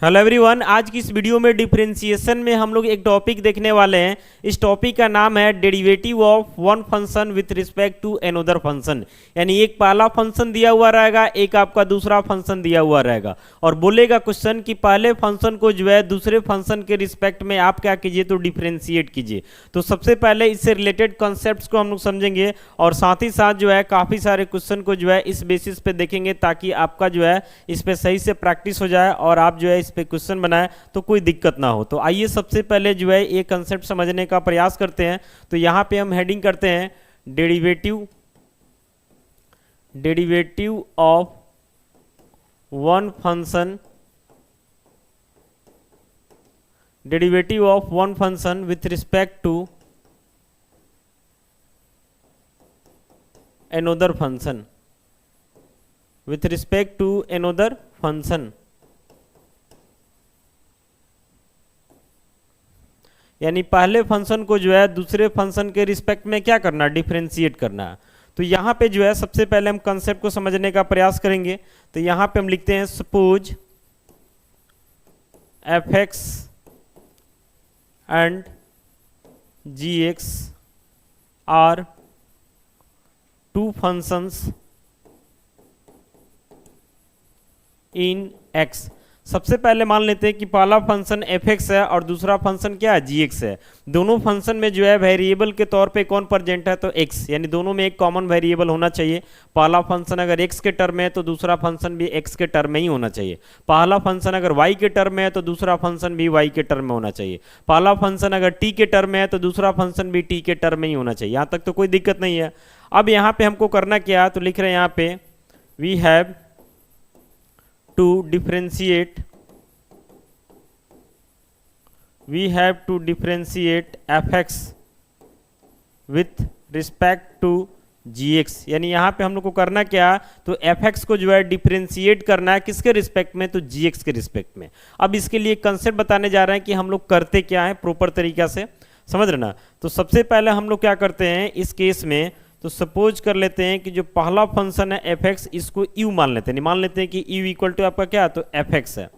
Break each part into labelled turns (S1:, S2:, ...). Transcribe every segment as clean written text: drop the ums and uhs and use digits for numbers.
S1: Hello everyone, आज की इस वीडियो में डिफरेंशिएशन में हम लोग एक टॉपिक देखने वाले हैं। इस टॉपिक का नाम है derivative of one function with respect to another function. यानी एक पहला फंक्शन दिया हुआ रहेगा, एक आपका दूसरा फंक्शन दिया हुआ रहेगा और बोलेगा क्वेश्चन कि पहले फंक्शन को जो है दूसरे फंक्शन के रिस्पेक्ट में आप क्या कीजिए तो डिफरेंशिएट कीजिए। तो सबसे पहले इससे रिलेटेड कॉन्सेप्ट्स को हम लोग समझेंगे और साथ ही साथ जो है काफ़ी सारे क्वेश्चन को जो है इस बेसिस पे देखेंगे ताकि आपका जो है इस पे सही से प्रैक्टिस हो जाए और आप जो है पे क्वेश्चन बनाए तो कोई दिक्कत ना हो। तो आइए सबसे पहले जो है ये कंसेप्ट समझने का प्रयास करते हैं। तो यहां पे हम हेडिंग करते हैं derivative of one function with respect to another function यानी पहले फंक्शन को जो है दूसरे फंक्शन के रिस्पेक्ट में क्या करना, डिफरेंशिएट करना। तो यहाँ पे जो है सबसे पहले हम कंसेप्ट को समझने का प्रयास करेंगे। तो यहाँ पे हम लिखते हैं suppose f x and g x are two functions in x. सबसे पहले मान लेते हैं कि पहला फंक्शन एफ एक्स है और दूसरा फंक्शन क्या है, जी एक्स है। दोनों फंक्शन में जो है वेरिएबल के तौर पे कौन प्रेजेंट है तो एक्स, यानी दोनों में एक कॉमन वेरिएबल होना चाहिए। पहला फंक्शन अगर एक्स के टर्म में है तो दूसरा फंक्शन भी एक्स के टर्म में ही होना चाहिए। पहला फंक्शन अगर वाई के टर्म में है तो दूसरा फंक्शन भी वाई के टर्म में होना चाहिए। पहला फंक्शन अगर टी के टर्म में है तो दूसरा फंक्शन भी टी के टर्म में ही होना चाहिए। यहाँ तक तो कोई दिक्कत नहीं है। अब यहाँ पे हमको करना क्या है, तो लिख रहे हैं यहाँ पे we have to differentiate fx with respect to gx। यानी यहाँ पे हम लोग को करना क्या, तो fx को जो है डिफरेंशिएट करना है किसके रिस्पेक्ट में, तो gx के रिस्पेक्ट में। अब इसके लिए कंसेप्ट बताने जा रहे हैं कि हम लोग करते क्या है प्रॉपर तरीका से, समझ रहे ना। तो सबसे पहले हम लोग क्या करते हैं इस केस में, तो सपोज कर लेते हैं कि जो पहला फंक्शन है एफ एक्स, इसको यू मान लेते हैं। मान लेते हैं कि यू इक्वल टू आपका क्या, तो एफ एक्स है।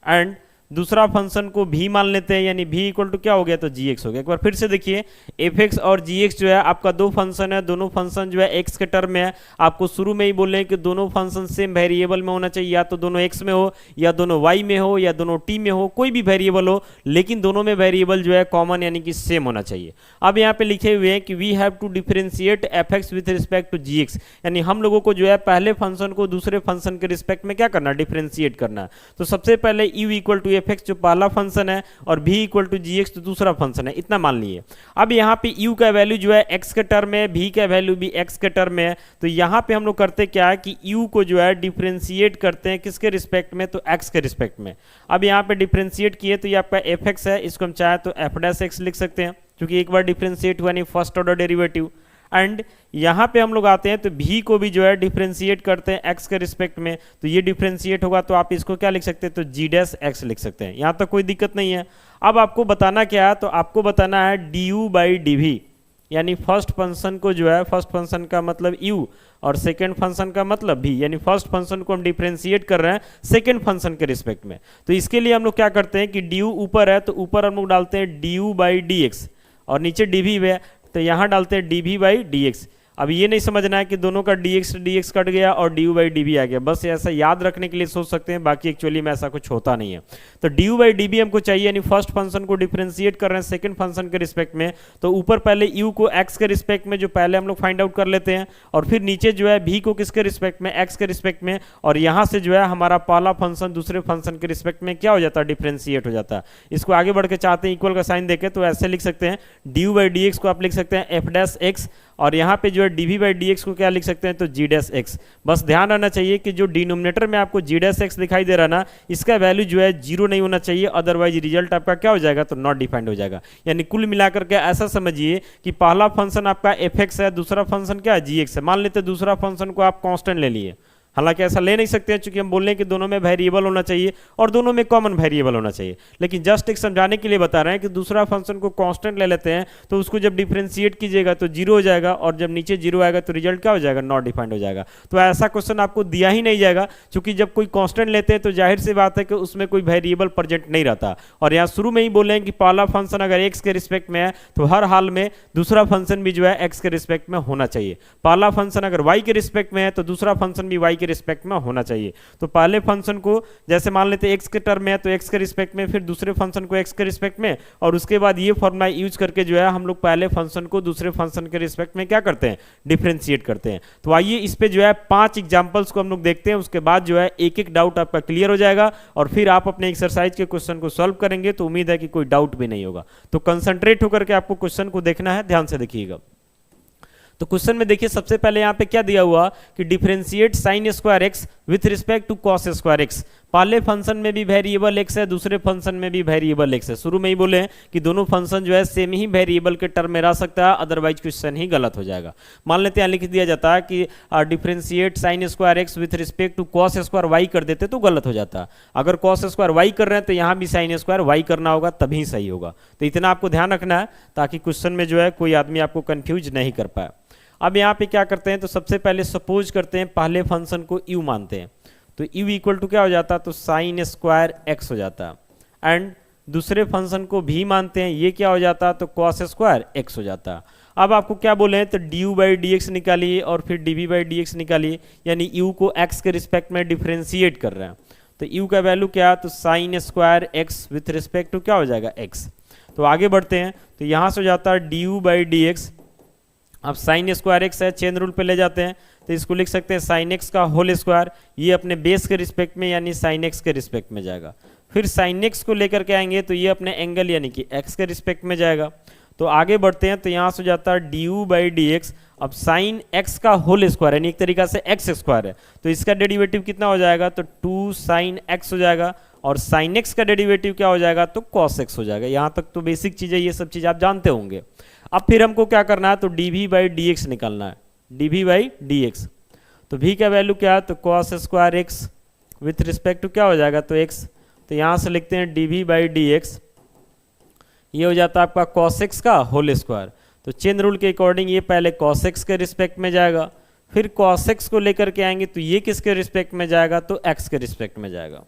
S1: एंड दूसरा फंक्शन को भी मान लेते हैं, यानी भी इक्वल टू क्या हो गया, तो जी एक्स हो गया। एक बार फिर से देखिए, एफ एक्स और जी एक्स जो है आपका दो फंक्शन है, दोनों फंक्शन जो है एक्स के टर्म में है। आपको शुरू में ही बोल रहे हैं कि दोनों फंक्शन सेम वेरिएबल में होना चाहिए, या तो दोनों एक्स में हो या दोनों वाई में हो या दोनों टी में हो, कोई भी वेरिएबल हो, लेकिन दोनों में वेरिएबल जो है कॉमन यानी कि सेम होना चाहिए। अब यहाँ पे लिखे हुए हैं कि we have to differentiate f x with respect to g x, यानी हम लोगों को जो है पहले फंक्शन को दूसरे फंक्शन के रिस्पेक्ट में क्या करना, डिफरेंशिएट करना। तो सबसे पहले u equal to f x जो पहला फंक्शन है और v equal to g x तो दूसरा फंक्शन है, इतना मान लिए। अब यहाँ पे u का वैल्यू जो है x के टर्म में, v का वैल्यू भी x के टर्म में है। तो यहाँ पे हम लोग करते क्या है कि u को जो है डिफरेंशिएट करते हैं किसके रिस्पेक्ट में, तो x के रिस्पेक्ट में। अब यहाँ पे डिफरेंशिएट किए तो ये आपका fx है, इसको हम चाहे तो f डैश x लिख सकते हैं क्योंकि एक बार डिफरेंशिएट हुआ नहीं, फर्स्ट ऑर्डर डेरिवेटिव। एंड यहाँ पे हम लोग आते हैं तो v को भी जो है डिफरेंशिएट करते हैं x के रिस्पेक्ट में। तो ये डिफरेंशिएट होगा तो आप इसको क्या लिख सकते हैं, तो g डैश x लिख सकते हैं। यहाँ तक कोई दिक्कत नहीं है। अब आपको बताना क्या है, तो आपको बताना है du बाई dv, यानी फर्स्ट फंक्शन को जो है, फर्स्ट फंक्शन का मतलब u और सेकेंड फंक्शन का मतलब v, यानी फर्स्ट फंक्शन को हम डिफरेंशिएट कर रहे हैं सेकेंड फंक्शन के रिस्पेक्ट में। तो इसके लिए हम लोग क्या करते हैं कि du ऊपर है तो ऊपर हम लोग डालते हैं du बाई dx और नीचे dv है तो यहाँ डालते हैं dv बाई dx। अब ये नहीं समझना है कि दोनों का dx कट गया और du बाई dv आ गया, बस ऐसा याद रखने के लिए सोच सकते हैं, बाकी एक्चुअली में ऐसा कुछ होता नहीं है। तो du बाई dv हमको चाहिए, यानी फर्स्ट फंक्शन को डिफरेंशिएट कर रहे हैं सेकंड फंक्शन के रिस्पेक्ट में। तो ऊपर पहले u को x के रिस्पेक्ट में जो पहले हम लोग फाइंड आउट कर लेते हैं, और फिर नीचे जो है v को किसके रिस्पेक्ट में, x के रिस्पेक्ट में। और यहाँ से जो है हमारा पहला फंक्शन दूसरे फंक्शन के रिस्पेक्ट में क्या हो जाता है, डिफरेंशिएट हो जाता है। इसको आगे बढ़ के चाहते हैं इक्वल का साइन देके तो ऐसे लिख सकते हैं, du बाई dx को आप लिख सकते हैं एफ डैश एक्स, और यहाँ पे जो है dv बाई dx को क्या लिख सकते हैं, तो g डैश x। बस ध्यान रहना चाहिए कि जो डिनोमिनेटर में आपको g डैश x दिखाई दे रहा ना, इसका वैल्यू जो है जीरो नहीं होना चाहिए, अदरवाइज रिजल्ट आपका क्या हो जाएगा, तो नॉट डिफाइंड हो जाएगा। यानी कुल मिलाकर के ऐसा समझिए कि पहला फंक्शन आपका एफ एक्स है, दूसरा फंक्शन क्या है, जी एक्स है। मान लेते दूसरा फंक्शन को आप कांस्टेंट ले लिए, हालांकि ऐसा ले नहीं सकते हैं, चूंकि हम बोल रहे हैं कि दोनों में वेरिएबल होना चाहिए और दोनों में कॉमन वेरिएबल होना चाहिए, लेकिन जस्ट एक समझाने के लिए बता रहे हैं कि दूसरा फंक्शन को कांस्टेंट ले लेते हैं तो उसको जब डिफरेंशिएट कीजिएगा तो जीरो हो जाएगा, और जब नीचे जीरो आएगा तो रिजल्ट क्या हो जाएगा, नॉट डिफाइंड हो जाएगा। तो ऐसा क्वेश्चन आपको दिया ही नहीं जाएगा, क्योंकि जब कोई कांस्टेंट लेते हैं तो जाहिर सी बात है कि उसमें कोई वेरिएबल प्रेजेंट नहीं रहता। और यहाँ शुरू में ही बोले हैं कि पहला फंक्शन अगर एक्स के रिस्पेक्ट में है तो हर हाल में दूसरा फंक्शन भी जो है एक्स के रिस्पेक्ट में होना चाहिए। पहला फंक्शन अगर वाई के रिस्पेक्ट में है तो दूसरा फंक्शन भी वाई के रिस्पेक्ट में होना चाहिए। तो पहले फंक्शन को जैसे मान लेते हैं एक्स के टर्म में है तो एक्स के रिस्पेक्ट में, फिर दूसरे फंक्शन को एक्स के रिस्पेक्ट में, और उसके बाद ये फॉर्मूला यूज करके जो है हम लोग पहले फंक्शन को दूसरे फंक्शन के रिस्पेक्ट में क्या करते हैं, डिफरेंशिएट करते हैं। तो आइए इस पे जो है 5 एग्जांपल्स को हम लोग देखते हैं, उसके बाद जो है एक एक डाउट आपका क्लियर हो जाएगा और फिर आप अपने एक्सरसाइज के क्वेश्चन को सॉल्व करेंगे। तो उम्मीद है कि कोई डाउट भी नहीं होगा। तो कंसंट्रेट होकर के आपको क्वेश्चन को देखना है, ध्यान से देखिएगा। तो क्वेश्चन में देखिए सबसे पहले यहाँ पे क्या दिया हुआ कि differentiate sine square x with respect to cos square x. पहले फंक्शन में भी वेरिएबल एक्स है, दूसरे फंक्शन में भी वेरिएबल एक्स है। शुरू में ही बोले हैं कि दोनों फंक्शन जो है सेम ही वेरिएबल के टर्म में रह सकता है, अदरवाइज क्वेश्चन ही गलत हो जाएगा। मान लेते हैं लिख दिया जाता है कि differentiate sine square x with respect to cos square y कर देते तो गलत हो जाता। अगर कॉस स्क्वायर वाई कर रहे हैं तो यहाँ भी साइन स्क्वायर वाई करना होगा, तभी सही होगा। तो इतना आपको ध्यान रखना है ताकि क्वेश्चन में जो है कोई आदमी आपको कंफ्यूज नहीं कर पाए। अब यहाँ पे क्या करते हैं, तो सबसे पहले सपोज करते हैं पहले फंक्शन को यू मानते हैं, तो यू इक्वल टू क्या हो जाता, तो साइन स्क्वायर एक्स हो जाता। एंड दूसरे फंक्शन को भी मानते हैं, ये क्या हो जाता, तो कॉस स्क्वायर एक्स हो जाता। अब आपको क्या बोले हैं, तो d u by d x निकालिए और फिर d v by d x निकालिए, यानी यू को एक्स के रिस्पेक्ट में डिफरेंशिएट कर रहे हैं। तो यू का वैल्यू क्या, तो sine square x with respect to क्या हो जाएगा, एक्स। तो आगे बढ़ते हैं, तो यहाँ से हो जाता है d u by d x. अब साइन स्क्वायर एक्स है, चेन रूल पे ले जाते हैं तो इसको लिख सकते हैं साइन एक्स का होल स्क्वायर, ये अपने बेस के रिस्पेक्ट में यानी साइन एक्स के रिस्पेक्ट में जाएगा। फिर साइन एक्स को लेकर के आएंगे तो ये अपने एंगल यानी कि एक्स के रिस्पेक्ट में जाएगा। तो आगे बढ़ते हैं, तो यहाँ से हो जाता है d u by d x. अब साइन एक्स का होल स्क्वायर यानी एक तरीका से एक्स स्क्वायर है, तो इसका डेरिवेटिव कितना हो जाएगा, तो 2 साइन एक्स हो जाएगा, और साइन एक्स का डेरिवेटिव क्या हो जाएगा, तो कॉस एक्स हो जाएगा। यहाँ तक तो बेसिक चीज़ है, ये सब चीज़ आप जानते होंगे। अब फिर हमको क्या करना है, तो d v by d x निकालना है, d v by d x. तो भी का वैल्यू क्या है, तो cos square x with respect to क्या हो जाएगा, तो एक्स। तो यहाँ से लिखते हैं d v by d x, ये हो जाता है आपका कॉस एक्स का होल स्क्वायर। तो चेन रूल के अकॉर्डिंग ये पहले कॉस एक्स के रिस्पेक्ट में जाएगा, फिर कॉस एक्स को लेकर के आएंगे तो ये किसके रिस्पेक्ट में जाएगा, तो एक्स के रिस्पेक्ट में जाएगा।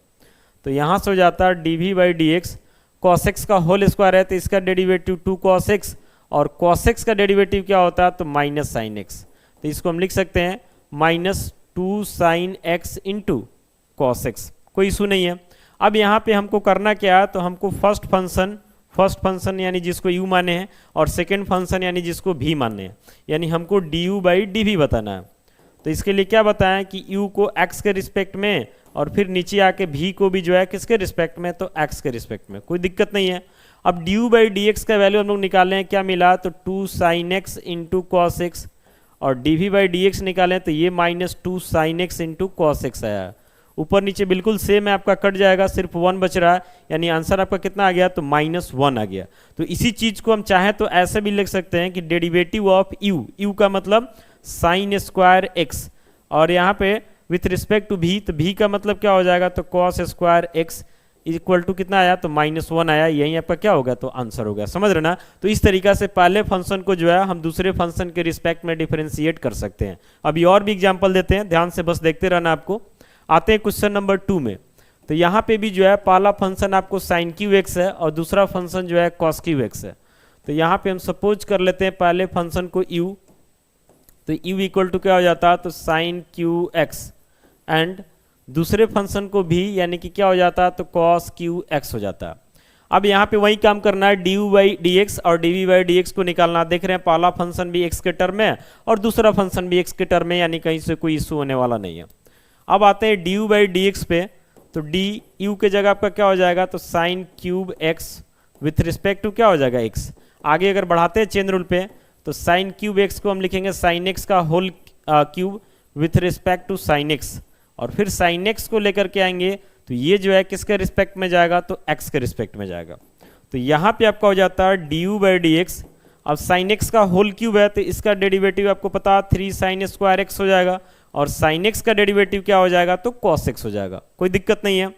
S1: तो यहाँ से हो जाता है d v by d x, cos x का होल स्क्वायर है तो इसका डेरिवेटिव 2 कॉस एक्स, और कॉस एक्स का डेरिवेटिव क्या होता है, तो माइनस साइन एक्स। तो इसको हम लिख सकते हैं -2 sine x into cos x, कोई इशू नहीं है। अब यहाँ पे हमको करना क्या है, तो हमको फर्स्ट फंक्शन यानी जिसको u माने हैं, और सेकंड फंक्शन यानी जिसको v माने हैं, यानी हमको d u by d v बताना है। तो इसके लिए क्या बताएं कि u को x के रिस्पेक्ट में, और फिर नीचे आके v को भी जो है किसके रिस्पेक्ट में, तो x के रिस्पेक्ट में, कोई दिक्कत नहीं है। अब d u by d x का वैल्यू हम लोग निकाले हैं, क्या मिला, तो 2 sine x into cos x, और d v by d x निकालें तो ये -2 sine x into cos x आया। ऊपर नीचे बिल्कुल सेम है, आपका कट जाएगा, सिर्फ 1 बच रहा है, यानी आंसर आपका कितना आ गया, तो -1 आ गया। तो इसी चीज को हम चाहें तो ऐसे भी लिख सकते हैं कि डेरिवेटिव ऑफ यू का मतलब साइन स्क्वायर एक्स, और यहाँ पे विथ रिस्पेक्ट टू भी, तो भी का मतलब क्या हो जाएगा, तो cos square x equal to कितना आया, तो -1 आया। यही आपका क्या होगा, तो आंसर हो गया। समझ रहे ना। तो इस तरीका से पहले फंक्शन को जो है हम दूसरे फंक्शन के रिस्पेक्ट में डिफरेंशिएट कर सकते हैं। अभी और भी एग्जांपल देते हैं, ध्यान से बस देखते रहना आपको। आते हैं क्वेश्चन नंबर 2 में। तो यहाँ पे भी जो है पहला फंक्शन आपको साइन क्यू एक्स है और दूसरा फंक्शन जो है कॉस क्यू एक्स है। तो यहाँ पे हम सपोज कर लेते हैं पहले फंक्शन को यू, तो यू इक्वल टू क्या हो जाता है, तो साइन क्यू एक्स, एंड दूसरे फंक्शन को भी यानी कि क्या हो जाता है, तो कॉस क्यू एक्स हो जाता है। अब यहाँ पे वही काम करना है, d u by d x और d v by d x को निकालना। देख रहे हैं पहला फंक्शन भी एक्स के टर्म में है और दूसरा फंक्शन भी एक्स के टर्म में, यानी कहीं से कोई इशू होने वाला नहीं है। अब आते हैं D u by d x पे, तो डी यू के जगह आपका क्या हो जाएगा, तो sine cube x with respect to क्या हो जाएगा, एक्स। आगे अगर बढ़ाते हैं चेन रूल पे, तो साइन क्यूब एक्स को हम लिखेंगे साइन एक्स का whole cube with respect to sine x, और फिर साइन एक्स को लेकर के आएंगे तो ये जो है किसके रिस्पेक्ट में जाएगा, तो एक्स के रिस्पेक्ट में जाएगा। तो यहाँ पे आपका हो जाता है d u by d x. अब साइन एक्स का होल क्यूब है तो इसका डेरिवेटिव आपको पता 3 साइन स्क्वायर एक्स हो जाएगा, और साइन एक्स का डेरिवेटिव क्या हो जाएगा, तो कॉस एक्स हो जाएगा, कोई दिक्कत नहीं है।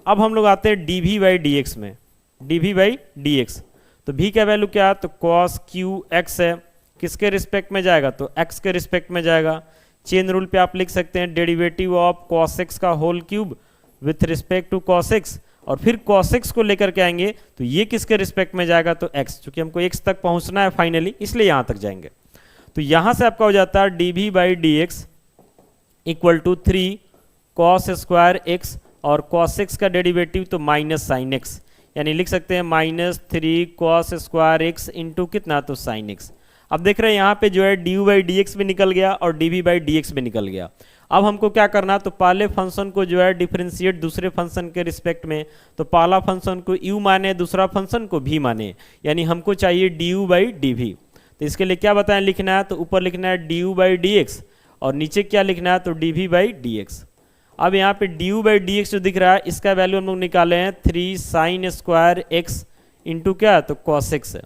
S1: अब हम लोग आते हैं d v by d x में, d v by d x. तो भी का वैल्यू क्या है, तो कॉस क्यू एक्स है, किसके रिस्पेक्ट में जाएगा, तो एक्स के रिस्पेक्ट में जाएगा। चेन रूल पे आप लिख सकते हैं डेरिवेटिव ऑफ कॉस एक्स का whole cube with respect to cos x, और फिर cos x को लेकर के आएंगे तो ये किसके रिस्पेक्ट में जाएगा, तो x, चूंकि हमको x तक पहुंचना है फाइनली, इसलिए यहां तक जाएंगे। तो यहां से आपका हो जाता है d v by d x equal to 3 cos square x, और cos x का डेरिवेटिव तो माइनस साइन एक्स, यानी लिख सकते हैं -3 cos स्क्वायर एक्स इंटू कितना, तो साइन एक्स। अब देख रहे हैं यहाँ पे जो है d u by d x भी निकल गया और d v by d x भी निकल गया। अब हमको क्या करना, तो पहले फंक्शन को जो है डिफरेंशिएट दूसरे फंक्शन के रिस्पेक्ट में, तो पहला फंक्शन को u माने, दूसरा फंक्शन को v माने, यानी हमको चाहिए d u by d v. तो इसके लिए क्या बताएं लिखना है, तो ऊपर लिखना है d u by d x और नीचे क्या लिखना है, तो d v by d x. अब यहाँ पे d u by d x जो दिख रहा है इसका वैल्यू हम लोग निकाले हैं 3 साइन स्क्वायर एक्स इंटू क्या, तो कॉस एक्स है,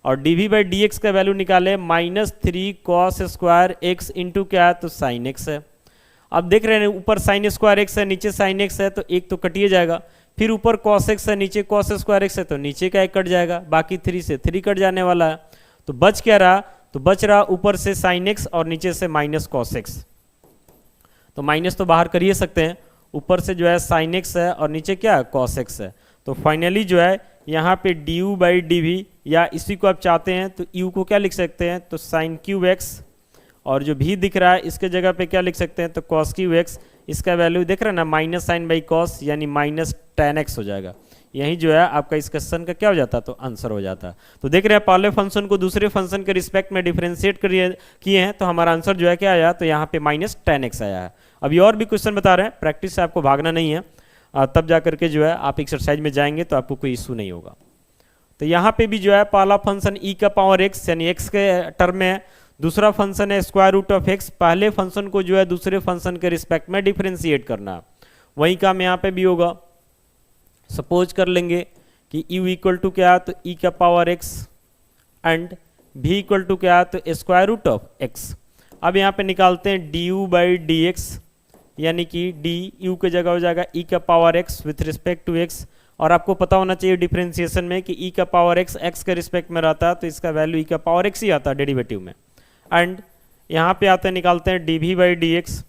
S1: और d v by d x का वैल्यू निकाले -3 cos स्क्वायर एक्स इंटू क्या, तो साइन एक्स है। अब देख रहे हैं ऊपर साइन स्क्वायर एक्स है, नीचे साइन एक्स है, तो एक तो कटिए जाएगा, फिर ऊपर cos एक्स है, नीचे cos स्क्वायर एक्स है, तो नीचे का एक कट जाएगा, बाकी 3 से 3 कट जाने वाला है। तो बच क्या रहा, तो बच रहा ऊपर से साइन एक्स और नीचे से माइनस cos एक्स। तो माइनस तो बाहर कर ही सकते हैं, ऊपर से जो है साइन एक्स है और नीचे क्या है, cos एक्स है। तो फाइनली जो है यहाँ पे d u by d v, या इसी को आप चाहते हैं तो यू को क्या लिख सकते हैं, तो साइन क्यूब एक्स, और जो भी दिख रहा है इसके जगह पे क्या लिख सकते हैं, तो कॉस क्यू एक्स। इसका वैल्यू देख रहे हैं ना, माइनस साइन बाई कॉस, यानी -10x हो जाएगा। यही जो है आपका इस क्वेश्चन का क्या हो जाता है, तो आंसर हो जाता है। तो देख रहे हैं पहले फंक्शन को दूसरे फंक्शन के रिस्पेक्ट में डिफरेंशिएट किए हैं, तो हमारा आंसर जो है क्या आया, तो यहाँ पे -10x आया है। अभी और भी क्वेश्चन बता रहे हैं, प्रैक्टिस से आपको भागना नहीं है, तब जा करके जो है आप एक्सरसाइज में जाएंगे तो आपको कोई इशू नहीं होगा। तो यहाँ पे भी जो है पहला फंक्शन e का पावर x यानी x के टर्म में है, दूसरा फंक्शन है स्क्वायर रूट ऑफ x। पहले फंक्शन को जो है दूसरे फंक्शन के रिस्पेक्ट में डिफरेंशिएट करना है, वही काम यहाँ पे भी होगा। सपोज कर लेंगे कि u इक्वल टू क्या, तो e का power x and v equal to क्या, तो स्क्वायर रूट ऑफ x। अब यहाँ पे निकालते हैं D u by d x, यानी कि डी यू के जगह हो जाएगा e का power x with respect to x, और आपको पता होना चाहिए डिफरेंशिएशन में कि e का पावर x x के रिस्पेक्ट में रहता है, तो इसका वैल्यू e का पावर x ही आता है डेरिवेटिव में। एंड यहाँ पे आते हैं निकालते हैं d v by d x,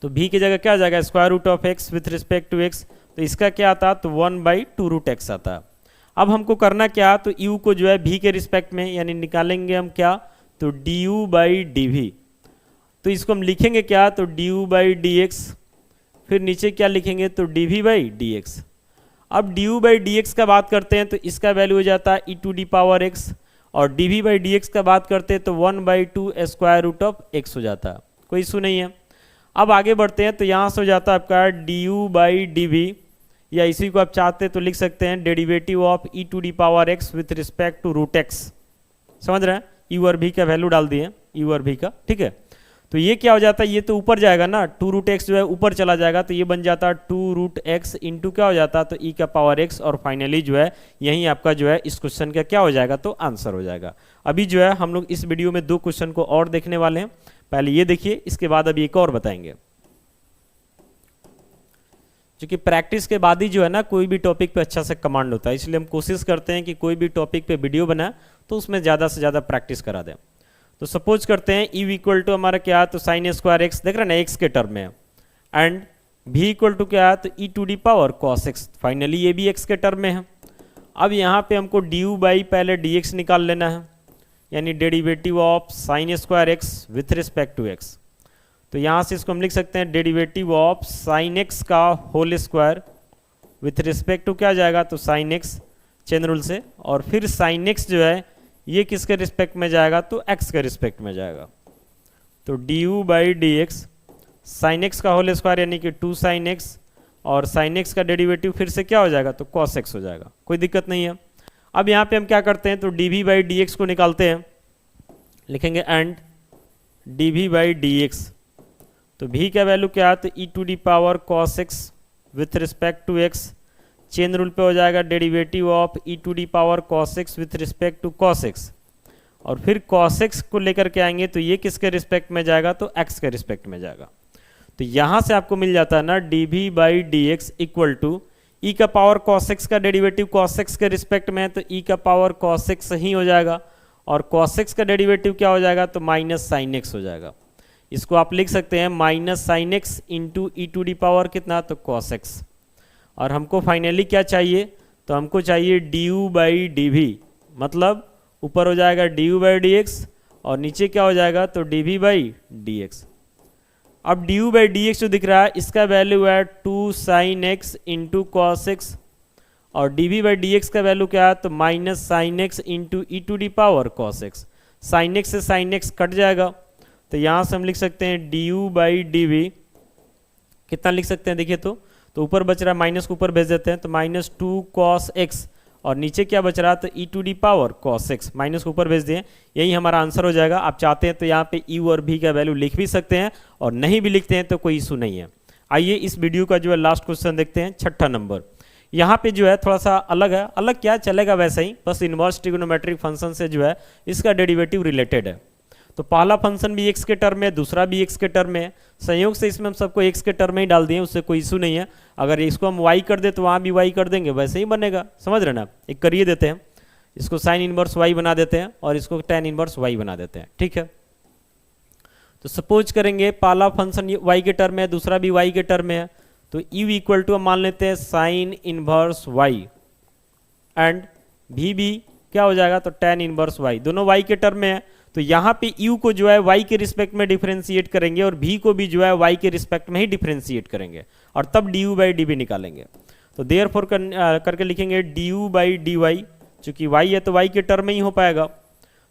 S1: तो v की जगह क्या आ जाएगा, square root of x with respect to x, तो इसका क्या आता है, तो 1/2 रूट x आता है। अब हमको करना क्या, तो u को जो है v के रिस्पेक्ट में, यानी निकालेंगे हम क्या, तो d u by d v. तो इसको हम लिखेंगे क्या, तो d u by d x, फिर नीचे क्या लिखेंगे, तो d v by d x. अब d u by d x का बात करते हैं तो इसका वैल्यू हो जाता है e to the power x, और d v by d x का बात करते हैं तो 1/2 स्क्वायर रूट ऑफ x हो जाता है, कोई इशू नहीं है। अब आगे बढ़ते हैं तो यहाँ से हो जाता है आपका d u by d v, या इसी को आप चाहते हैं तो लिख सकते हैं derivative of e to the power x with respect to root x। समझ रहे हैं, u और v का वैल्यू डाल दिए u और v का, ठीक है। तो ये क्या हो जाता है, ये तो ऊपर जाएगा ना, 2 रूट एक्स जो है ऊपर चला जाएगा, तो ये बन जाता है 2 रूट एक्स इंटू क्या हो जाता है, तो e का पावर x, और फाइनली जो है यही आपका जो है इस क्वेश्चन का क्या हो जाएगा, तो आंसर हो जाएगा। अभी जो है हम लोग इस वीडियो में 2 क्वेश्चन को और देखने वाले हैं, पहले ये देखिए, इसके बाद अभी एक और बताएंगे। क्योंकि प्रैक्टिस के बाद ही जो है ना कोई भी टॉपिक पे अच्छा से कमांड होता है, इसलिए हम कोशिश करते हैं कि कोई भी टॉपिक पे वीडियो बनाए तो उसमें ज़्यादा से ज़्यादा प्रैक्टिस करा दें। तो सपोज करते हैं e इक्वल टू हमारा क्या, तो साइन स्क्वायर एक्स, देख रहे हैं ना x के टर्म में है, एंड v इक्वल टू क्या है, तो e to the power cos x, finally ये भी x के टर्म में है। अब यहाँ पे हमको डी यू बाई पहले dx निकाल लेना है, यानी derivative of sine square x with respect to x। तो यहाँ से इसको हम लिख सकते हैं डेरिवेटिव ऑफ साइन x का whole square with respect to क्या जाएगा, तो साइन x चेन रूल से, और फिर साइन x जो है ये किसके रिस्पेक्ट में जाएगा, तो x के रिस्पेक्ट में जाएगा। तो d u by d x sine x का होल स्क्वायर यानी कि 2 साइन एक्स, और साइन एक्स का डेरिवेटिव फिर से क्या हो जाएगा, तो cos x हो जाएगा, कोई दिक्कत नहीं है। अब यहाँ पे हम क्या करते हैं, तो d v by d x को निकालते हैं, लिखेंगे and d v by d x, तो v का वैल्यू क्या है, तो e to the power cos x with respect to x, chain rule पे हो जाएगा derivative of e to the power cos x with respect to cos x, और फिर cos x को लेकर के आएंगे तो ये किसके रिस्पेक्ट में जाएगा, तो x के रिस्पेक्ट में जाएगा। तो यहाँ से आपको मिल जाता है ना dv by d x equal to e का पावर cos x का डेरिवेटिव cos x के रिस्पेक्ट में है तो ई का पावर cos x ही हो जाएगा, और cos x का डेरिवेटिव क्या हो जाएगा, तो माइनस साइन x हो जाएगा। इसको आप लिख सकते हैं minus sine x into e to the power कितना, तो cos x। और हमको फाइनली क्या चाहिए, तो हमको चाहिए du बाई डी वी, मतलब ऊपर हो जाएगा du बाई डी एक्स और नीचे क्या हो जाएगा, तो dv बाई डी एक्स। अब du बाई डी एक्स जो दिख रहा है इसका वैल्यू है 2 sine x into cos x, और dv बाई डी एक्स का वैल्यू क्या है, तो minus sine x into e to the power cos x. Sine x से साइन एक्स कट जाएगा तो यहाँ से हम लिख सकते हैं du बाई डी वी, कितना लिख सकते हैं देखिए, तो ऊपर बच रहा है माइनस को ऊपर भेज देते हैं तो माइनस 2 कॉस एक्स, और नीचे क्या बच रहा है, तो e to the power cos x, minus को ऊपर भेज दिए, यही हमारा आंसर हो जाएगा। आप चाहते हैं तो यहाँ पे यू और भी का वैल्यू लिख भी सकते हैं, और नहीं भी लिखते हैं तो कोई इशू नहीं है। आइए इस वीडियो का जो है लास्ट क्वेश्चन देखते हैं, 6ठा नंबर। यहाँ पे जो है थोड़ा सा अलग है, अलग क्या चलेगा वैसे ही, बस इन्वर्स ट्रिग्नोमेट्रिक फंक्शन से जो है इसका डेरिवेटिव रिलेटेड है। तो पहला फंक्शन भी x के टर्म में, दूसरा भी x के टर्म में है, संयोग से इसमें हम सबको x के टर्म में ही डाल दिए, उससे कोई इशू नहीं है। अगर इसको हम y कर दे तो वहाँ भी y कर देंगे, वैसे ही बनेगा, समझ रहे ना। एक करिए देते हैं, इसको साइन इनवर्स y बना देते हैं और इसको tan इनवर्स y बना देते हैं, ठीक है। तो सपोज करेंगे पहला फंक्शन y के टर्म में है, दूसरा भी y के टर्म में है, तो u इक्वल टू हम मान लेते हैं sign inverse y, and v भी क्या हो जाएगा, तो tan इनवर्स y, दोनों y के टर्म में है। तो यहाँ पे u को जो है y के रिस्पेक्ट में डिफरेंशिएट करेंगे और v को भी जो है y के रिस्पेक्ट में ही डिफरेंशिएट करेंगे, और तब du बाई डी वी निकालेंगे। तो देयरफॉर करके लिखेंगे du बाई डी वाई, चूँकि y है तो y के टर्म में ही हो पाएगा।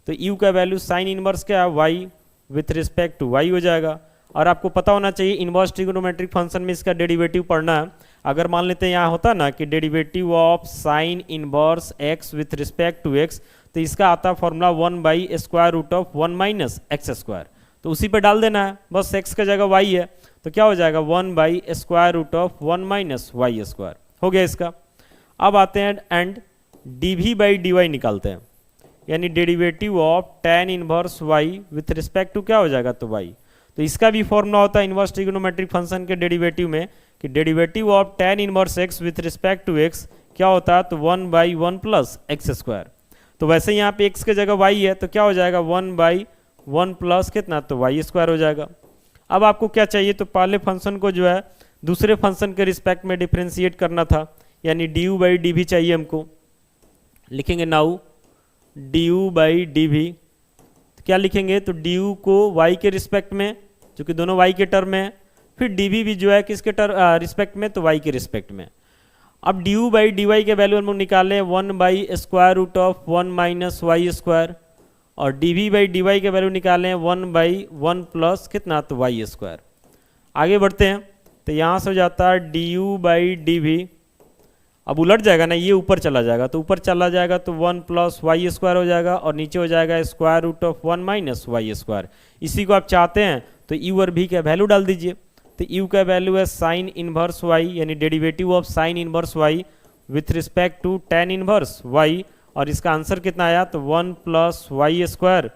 S1: तो u का वैल्यू साइन इनवर्स क्या है, y with respect to y हो जाएगा। और आपको पता होना चाहिए इनवर्स ट्रिग्नोमेट्रिक फंक्शन में इसका डेरिवेटिव पढ़ना है। अगर मान लेते हैं यहाँ होता ना कि derivative of sine inverse x with respect to x, तो इसका आता है formula 1 by square root of 1 minus x square, तो उसी पे डाल देना है, बस x का जगह y है तो क्या हो जाएगा 1 by square root of 1 minus y square, हो गया इसका। अब आते हैं and dv by d y निकालते हैं, यानी derivative of tan inverse y with respect to क्या हो जाएगा, तो y। तो इसका भी फॉर्मूला होता है इनवर्स ट्रिग्नोमेट्रिक फंक्शन के डेरिवेटिव में कि derivative of tan inverse x with respect to x क्या होता है, तो 1 बाई 1 प्लस एक्स स्क्वायर। तो वैसे यहाँ पे x के जगह y है तो क्या हो जाएगा 1 बाई 1 प्लस कितना, तो वाई स्क्वायर हो जाएगा। अब आपको क्या चाहिए, तो पहले फंक्शन को जो है दूसरे फंक्शन के रिस्पेक्ट में डिफरेंशिएट करना था, यानी du बाई डी वी चाहिए हमको। लिखेंगे now du by d v, क्या लिखेंगे, तो du को y के रिस्पेक्ट में, चूँकि दोनों y के टर्म में है, फिर dv भी जो है किसके रिस्पेक्ट में, तो y के रिस्पेक्ट में। अब du बाई डी वाई के वैल्यू हम लोग निकालें 1 by square root of 1 minus y square, और dv बाई डी वाई के वैल्यू निकालें 1 बाई 1 प्लस कितना, तो वाई स्क्वायर। आगे बढ़ते हैं तो यहाँ से हो जाता है du बाई डी वी, अब उलट जाएगा ना, ये ऊपर चला जाएगा, तो ऊपर चला जाएगा तो 1 प्लस वाई स्क्वायर हो जाएगा, और नीचे हो जाएगा square root of 1 minus y square. इसी को आप चाहते हैं तो u और v का वैल्यू डाल दीजिए। तो u का वैल्यू है साइन इनवर्स y, यानी derivative of sine inverse y with respect to tan inverse y, और इसका आंसर कितना आया, तो 1 plus y square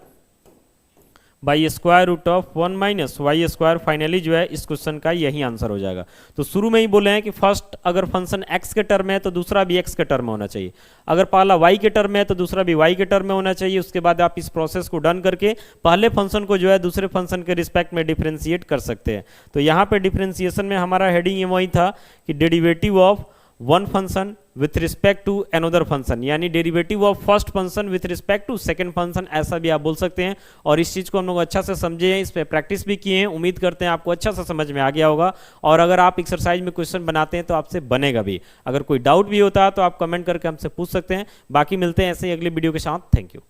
S1: by square root of 1 minus y square. Finally जो है इस क्वेश्चन का यही आंसर हो जाएगा। तो शुरू में ही बोले हैं कि फर्स्ट अगर फंक्शन x के टर्म में है तो दूसरा भी x के टर्म में होना चाहिए, अगर पहला y के टर्म में है तो दूसरा भी y के टर्म में होना चाहिए। उसके बाद आप इस प्रोसेस को डन करके पहले फंक्शन को जो है दूसरे फंक्शन के रिस्पेक्ट में डिफ्रेंशिएट कर सकते हैं। तो यहाँ पे डिफ्रेंशिएशन में हमारा हेडिंग ये वही था कि derivative of one function with respect to another function, यानी derivative of first function with respect to second function, ऐसा भी आप बोल सकते हैं। और इस चीज़ को हम लोग अच्छा से समझे हैं, इस पर प्रैक्टिस भी किए हैं, उम्मीद करते हैं आपको अच्छा से समझ में आ गया होगा। और अगर आप एक्सरसाइज में क्वेश्चन बनाते हैं तो आपसे बनेगा भी। अगर कोई डाउट भी होता है तो आप कमेंट करके हमसे पूछ सकते हैं। बाकी मिलते हैं ऐसे ही अगले वीडियो के साथ। Thank you.